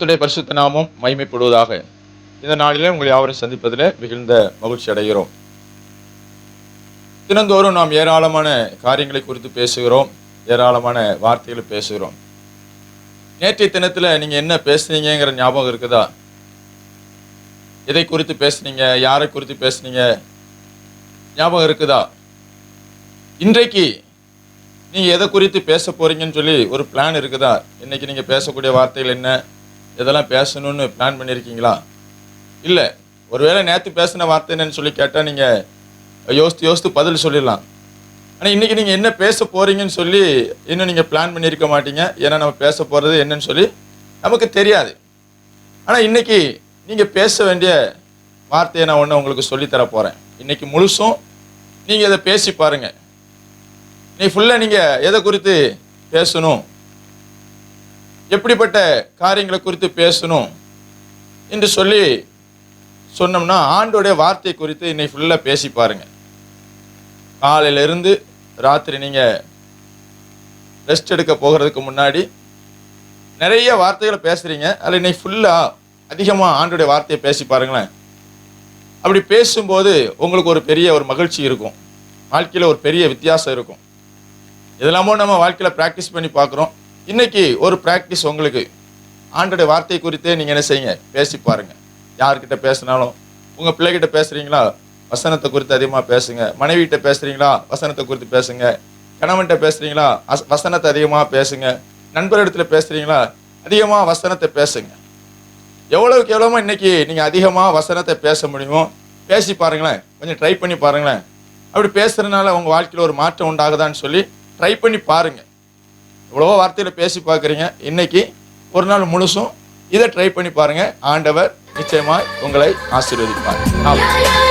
கர்த்தருடைய பரிசுத்த நாமம் மகிமைப்படுவதாக. இந்த நாளிலே உங்களை யாவரும் சந்திப்பதில் மிகுந்த மகிழ்ச்சி அடைகிறோம். தினந்தோறும் நாம் ஏராளமான காரியங்களை குறித்து பேசுகிறோம், ஏராளமான வார்த்தைகளை பேசுகிறோம். நேற்றைய தினத்தில் நீங்கள் என்ன பேசுனீங்கிற ஞாபகம் இருக்குதா? எதை குறித்து பேசுனீங்க, யாரை குறித்து பேசுனீங்க, ஞாபகம் இருக்குதா? இன்றைக்கு நீங்கள் எதை குறித்து பேச போகிறீங்கன்னு சொல்லி ஒரு பிளான் இருக்குதா? இன்றைக்கி நீங்கள் பேசக்கூடிய வார்த்தைகள் என்ன, எதெல்லாம் பேசணும்னு பிளான் பண்ணியிருக்கீங்களா? இல்லை, ஒருவேளை நேற்று பேசின வார்த்தை என்னன்னு சொல்லி கேட்டால் நீங்கள் யோசித்து பதில் சொல்லிடலாம். ஆனால் இன்றைக்கி நீங்கள் என்ன பேச போகிறீங்கன்னு சொல்லி இன்னும் நீங்கள் பிளான் பண்ணியிருக்க மாட்டீங்க. ஏன்னா நம்ம பேச போகிறது என்னன்னு சொல்லி நமக்கு தெரியாது. ஆனால் இன்றைக்கி நீங்கள் பேச வேண்டிய வார்த்தையை நான் ஒன்று உங்களுக்கு சொல்லித்தர போகிறேன். இன்றைக்கி முழுசும் நீங்கள் இதை பேசி பாருங்கள். இன்னைக்கு ஃபுல்லாக நீங்கள் எதை குறித்து பேசணும், எப்படிப்பட்ட காரியங்களை குறித்து பேசணும் என்று சொல்லி சொன்னோம்னா ஆண்டோடைய வார்த்தை குறித்து இன்னைக்கு ஃபுல்லாக பேசி பாருங்க. காலையிலிருந்து ராத்திரி நீங்கள் ரெஸ்ட் எடுக்க போகிறதுக்கு முன்னாடி நிறைய வார்த்தைகளை பேசுகிறீங்க. அதில் இன்னைக்கு ஃபுல்லாக அதிகமாக ஆண்டோடைய வார்த்தையை பேசி பாருங்களேன். அப்படி பேசும்போது உங்களுக்கு ஒரு பெரிய ஒரு மகிழ்ச்சி இருக்கும், வாழ்க்கையில் ஒரு பெரிய வித்தியாசம் இருக்கும். இதெல்லாமோ நம்ம வாழ்க்கையில் ப்ராக்டிஸ் பண்ணி பார்க்குறோம். இன்றைக்கி ஒரு ப்ராக்டிஸ் உங்களுக்கு. ஆண்டோடைய வார்த்தை குறித்தே நீங்கள் என்ன செய்யுங்க, பேசி பாருங்கள். யார்கிட்ட பேசினாலும், உங்கள் பிள்ளைகிட்ட பேசுகிறீங்களா, வசனத்தை குறித்து அதிகமாக பேசுங்க. மனைவிகிட்ட பேசுகிறீங்களா, வசனத்தை குறித்து பேசுங்க. கணவன்கிட்ட பேசுகிறீங்களா, வசனத்தை அதிகமாக பேசுங்க. நண்பரிடத்தில் பேசுகிறீங்களா, அதிகமாக வசனத்தை பேசுங்க. எவ்வளோக்கு எவ்வளோமோ இன்றைக்கி நீங்கள் அதிகமாக வசனத்தை பேச முடியுமோ பேசி பாருங்களேன். கொஞ்சம் ட்ரை பண்ணி பாருங்களேன். அப்படி பேசுகிறதுனால உங்கள் வாழ்க்கையில் ஒரு மாற்றம் உண்டாகுதான்னு சொல்லி ட்ரை பண்ணி பாருங்கள். எவ்வளவோ வார்த்தையில் பேசி பார்க்குறீங்க, இன்றைக்கி ஒரு நாள் முழுசும் இதை ட்ரை பண்ணி பாருங்கள். ஆண்டவர் நிச்சயமாக உங்களை ஆசீர்வதிப்பார். ஆமாம்.